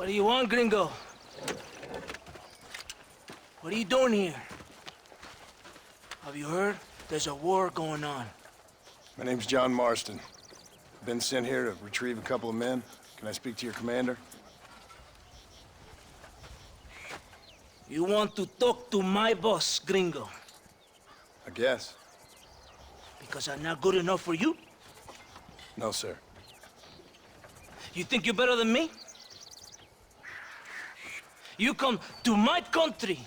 do you want, gringo? What are you doing here? Have you heard? There's a war going on. My name's John Marston. Been sent here to retrieve a couple of men. Can I speak to your commander? You want to talk to my boss, gringo? I guess. Because I'm not good enough for you? No, sir. You think you're better than me? You come to my country,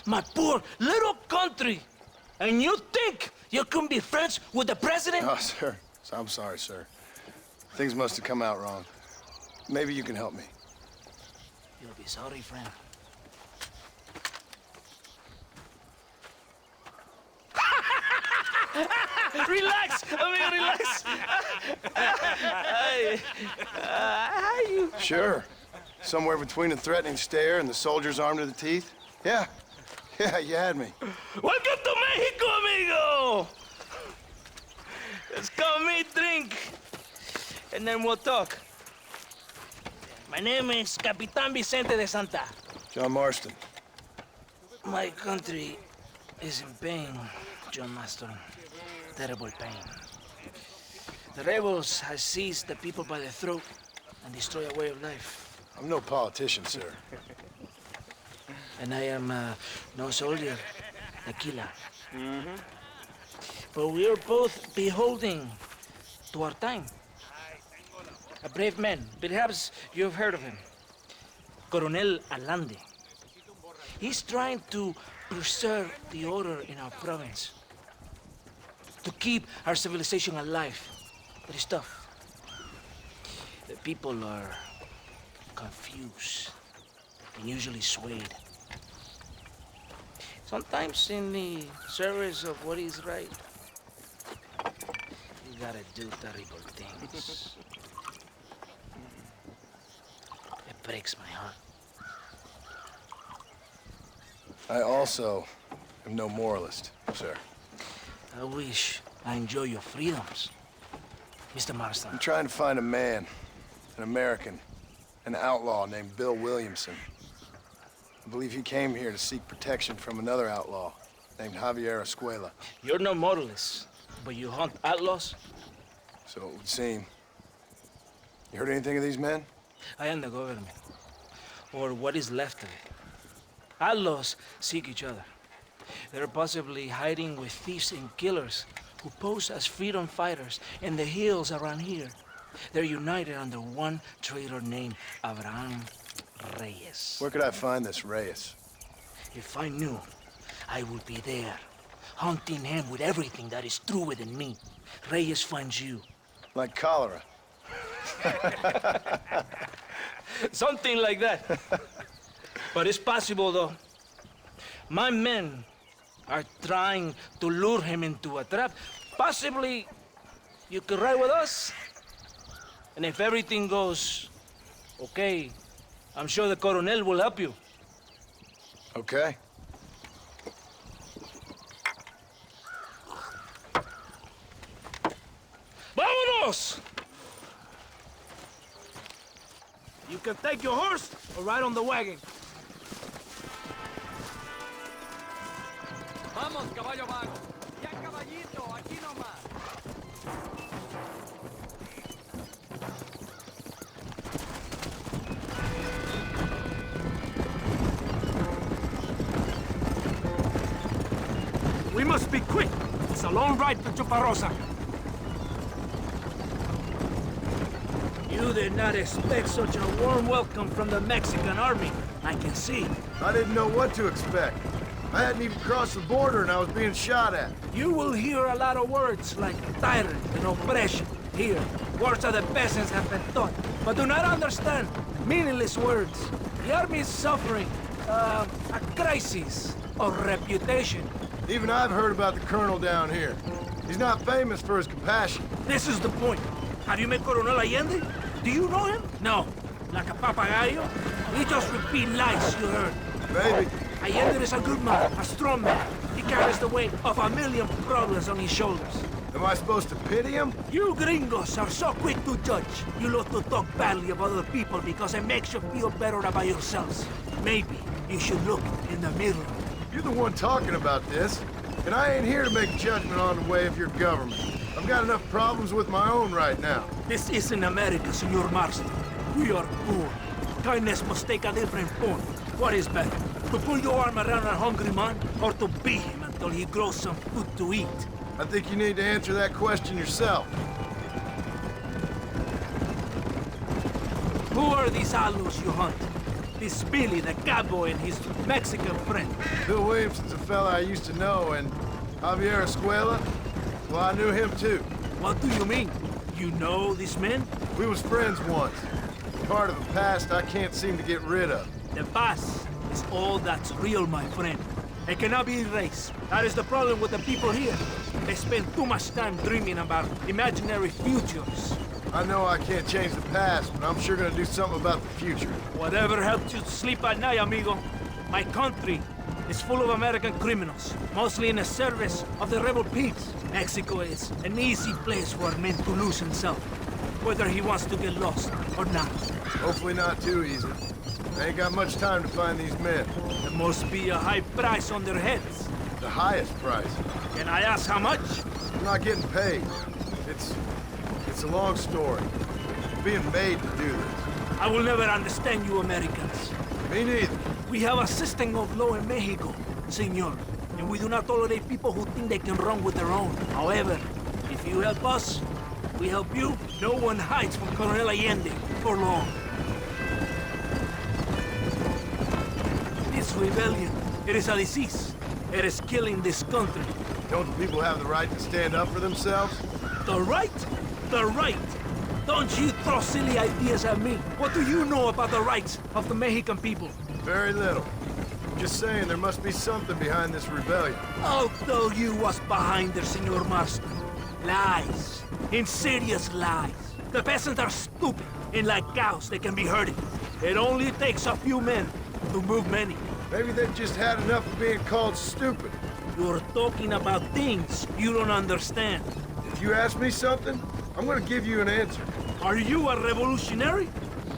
my poor little country, and you think you can be friends with the president? No, sir. I'm sorry, sir. Things must have come out wrong. Maybe you can help me. You'll be sorry, friend. Relax, amigo, relax. How you? Sure. Somewhere between a threatening stare and the soldier's armed to the teeth? Yeah. Yeah, you had me. Welcome to Mexico, amigo. Let's come meet, drink, and then we'll talk. My name is Capitan Vicente de Santa. John Marston. My country is in pain, John Marston. Terrible pain. The rebels have seized the people by the throat and destroy a way of life. I'm no politician, sir. And I am no soldier, a killer. But we are both beholding to our time. A brave man, perhaps you've heard of him. Coronel Allende. He's trying to preserve the order in our province. To keep our civilization alive. But it's tough. The people are confused and usually swayed. Sometimes in the service of what is right, you gotta do terrible things. It breaks my heart. I also am no moralist, sir. I wish I enjoy your freedoms, Mr. Marston. I'm trying to find a man, an American, an outlaw named Bill Williamson. I believe he came here to seek protection from another outlaw named Javier Escuela. You're no moralist, but you hunt outlaws? So it would seem. You heard anything of these men? I am the government, or what is left of it. Outlaws seek each other. They're possibly hiding with thieves and killers who pose as freedom fighters in the hills around here. They're united under one traitor named Abraham Reyes. Where could I find this Reyes? If I knew, I would be there, hunting him with everything that is true within me. Reyes finds you. Like cholera. Something like that. But it's possible, though. My men are trying to lure him into a trap. Possibly, you could ride with us. And if everything goes okay, I'm sure the Coronel will help you. Okay. ¡Vámonos! You can take your horse or ride on the wagon. Vamos, caballo vago. Ya, caballito, aquí nomás. We must be quick. It's a long ride to Chuparosa. You did not expect such a warm welcome from the Mexican army. I can see. I didn't know what to expect. I hadn't even crossed the border and I was being shot at. You will hear a lot of words like tyrant and oppression. Here, words that the peasants have been taught, but do not understand. Meaningless words. The army is suffering a crisis of reputation. Even I've heard about the colonel down here. He's not famous for his compassion. This is the point. Have you met Coronel Allende? Do you know him? No. Like a papagayo? He just repeat lies you heard. Maybe. Allende is a good man, a strong man. He carries the weight of 1,000,000 problems on his shoulders. Am I supposed to pity him? You gringos are so quick to judge. You love to talk badly of other people because it makes you feel better about yourselves. Maybe you should look in the mirror. You're the one talking about this, and I ain't here to make judgment on the way of your government. I've got enough problems with my own right now. This isn't America, Senor Marston. We are poor. Kindness must take a different form. What is better, to pull your arm around a hungry man, or to beat him until he grows some food to eat? I think you need to answer that question yourself. Who are these outlaws you hunt? This Billy, the cowboy, and his Mexican friend. Bill Williamson's a fella I used to know, and Javier Escuela, well, I knew him too. What do you mean? You know these men? We was friends once. Part of the past I can't seem to get rid of. The past is all that's real, my friend. It cannot be erased. That is the problem with the people here. They spend too much time dreaming about imaginary futures. I know I can't change the past, but I'm sure gonna do something about the future. Whatever helps you sleep at night, amigo. My country is full of American criminals, mostly in the service of the rebel pigs. Mexico is an easy place for a man to lose himself, whether he wants to get lost or not. Hopefully not too easy. I ain't got much time to find these men. There must be a high price on their heads. The highest price. Can I ask how much? I'm not getting paid. It's a long story. I'm being made to do this. I will never understand you Americans. Me neither. We have a system of law in Mexico, senor, and we do not tolerate people who think they can run with their own. However, if you help us, we help you. No one hides from Colonel Allende for long. This rebellion, it is a disease. It is killing this country. Don't the people have the right to stand up for themselves? The right? The right! Don't you throw silly ideas at me. What do you know about the rights of the Mexican people? Very little. Just saying there must be something behind this rebellion. I'll tell you what's behind there, Senor Marston. Lies. Insidious lies. The peasants are stupid, and like cows, they can be herded. It only takes a few men to move many. Maybe they've just had enough of being called stupid. You're talking about things you don't understand. If you ask me something, I'm gonna give you an answer. Are you a revolutionary?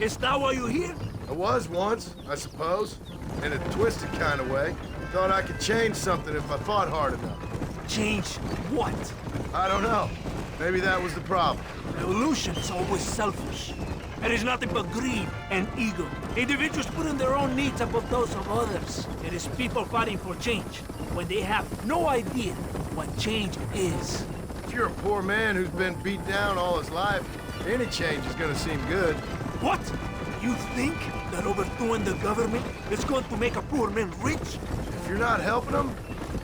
Is that why you're here? I was once, I suppose. In a twisted kind of way. Thought I could change something if I fought hard enough. Change what? I don't know. Maybe that was the problem. Revolution is always selfish. It is nothing but greed and ego. Individuals putting their own needs above those of others. It is people fighting for change when they have no idea what change is. If you're a poor man who's been beat down all his life, any change is gonna seem good. What? You think that overthrowing the government is going to make a poor man rich? If you're not helping them,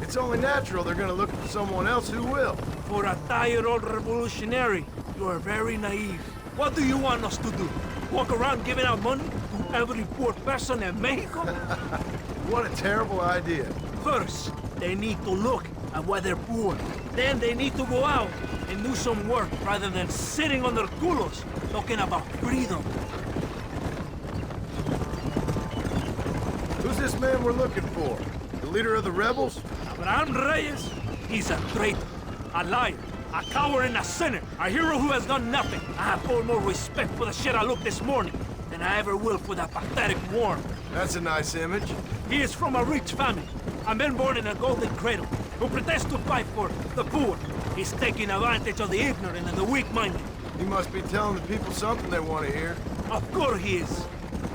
it's only natural they're gonna look for someone else who will. For a tired old revolutionary, you are very naive. What do you want us to do? Walk around giving out money to every poor person in Mexico? What a terrible idea. First, they need to look at why they're poor. Then they need to go out and do some work rather than sitting on their culos talking about freedom. Who's this man we're looking for? The leader of the rebels? Abraham Reyes, he's a traitor, a liar, a coward and a sinner, a hero who has done nothing. I have far more respect for the shit I looked this morning than I ever will for that pathetic worm. That's a nice image. He is from a rich family, a man born in a golden cradle, who pretends to fight for the poor. He's taking advantage of the ignorant and the weak-minded. He must be telling the people something they want to hear. Of course he is.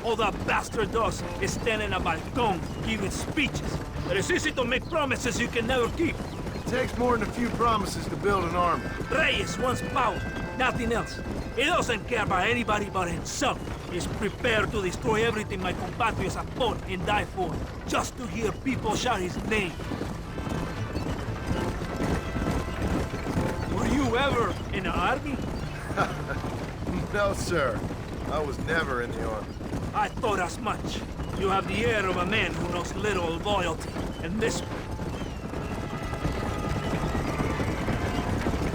All that bastard does is stand in a balcón, giving speeches. It is easy to make promises you can never keep. It takes more than a few promises to build an army. Reyes wants power, nothing else. He doesn't care about anybody but himself. He's prepared to destroy everything my compatriots have fought and died for, just to hear people shout his name. Were you ever in the army? No, sir. I was never in the army. I thought as much. You have the air of a man who knows little of loyalty, and this...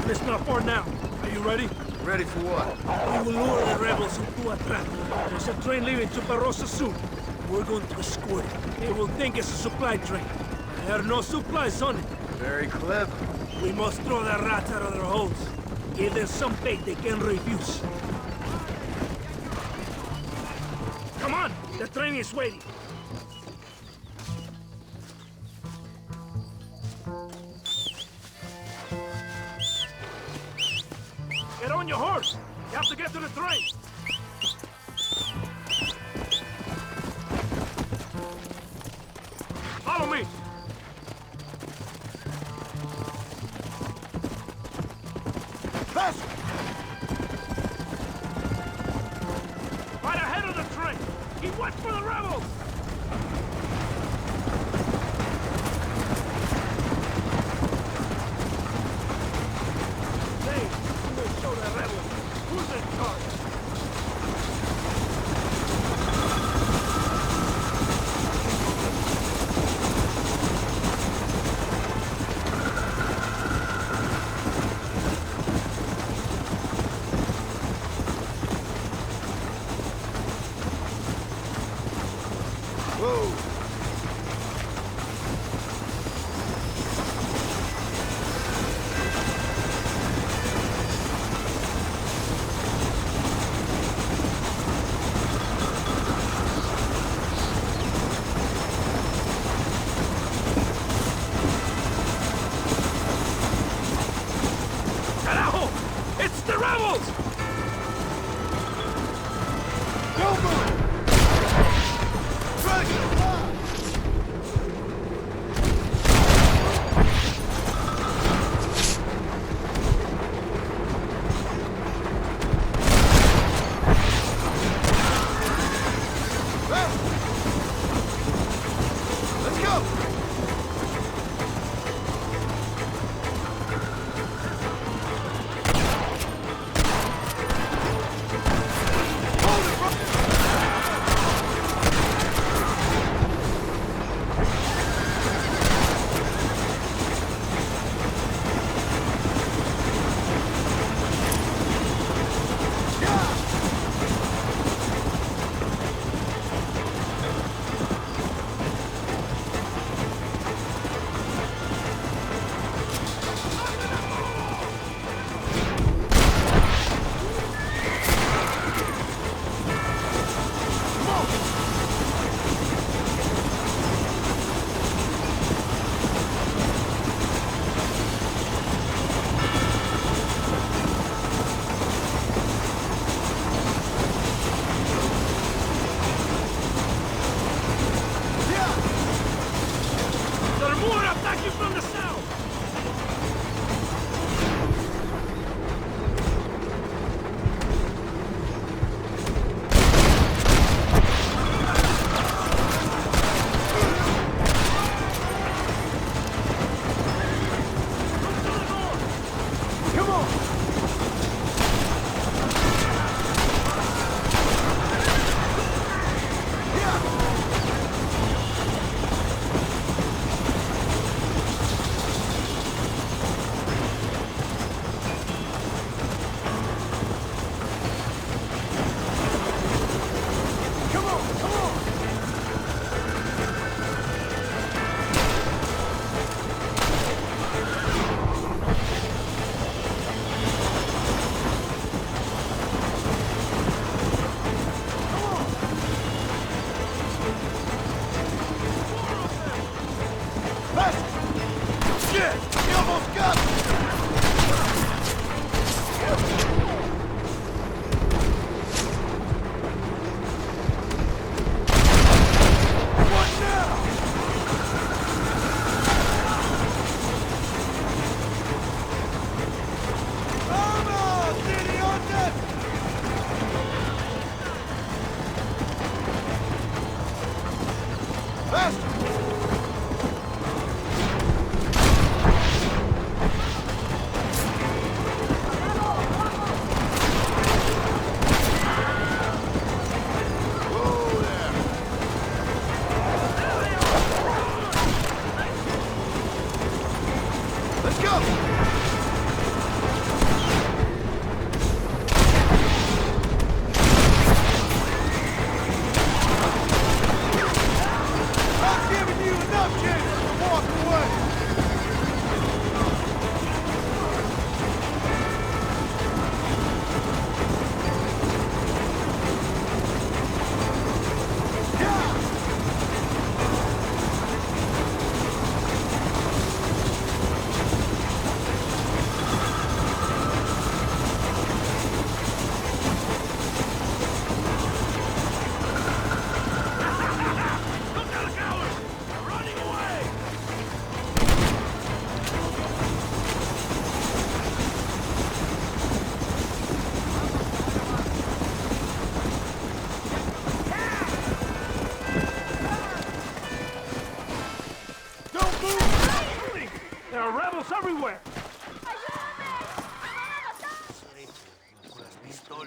It's not far now. Are you ready? Ready for what? We will lure the rebels into a trap. There's a train leaving Chuparosa soon. We're going to escort it. They will think it's a supply train. There are no supplies on it. Very clever. We must throw the rats out of their holes. Give them some bait they can refuse. Come on, the train is waiting. Get on your horse. You have to get to the train. Follow me. Faster! Right ahead of the train. Keep watch for the rebels. Hey, we will show the rebels who's in charge. Whoa! Carajo! It's the rebels! Don't move! Dragon! Let's go! Hold it, bro! There are more attacking from the south! Come on! Come on! Come on! Faster! Shit! We almost got it! What now? Vamos, idiotas! Faster! Whoa there! Let's go! I'm giving you enough chances to walk away! Enemigos everywhere!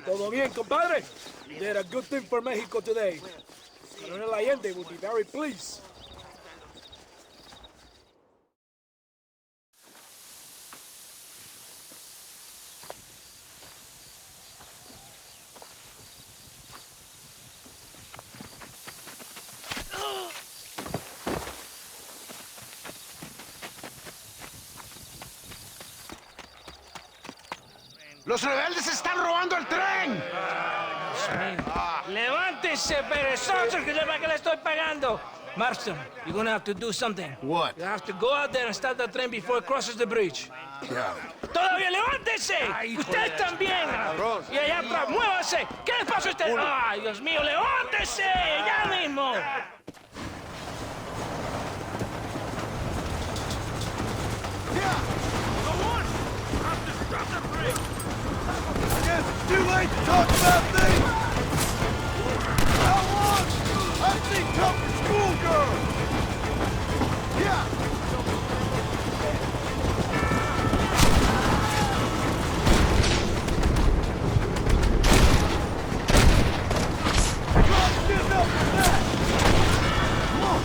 Todo bien, compadre? You did a good thing for Mexico today. Coronel Allende will be very pleased. ¡Los rebeldes están robando el tren! Levántese, perezosos, que sepa que le estoy pagando. Marston, you're gonna have to do something. What? You have to go out there and stop the train before it crosses the bridge. Yeah. ¡Todavía levántese! ¡Usted también! Y allá atrás, muévase. ¿Qué les pasa a usted? ¡Ay, Dios mío, levántese! ¡Ya mismo! Too late to talk about things! How long? I think tough for schoolgirls! Yeah! Not good enough for that! Come on!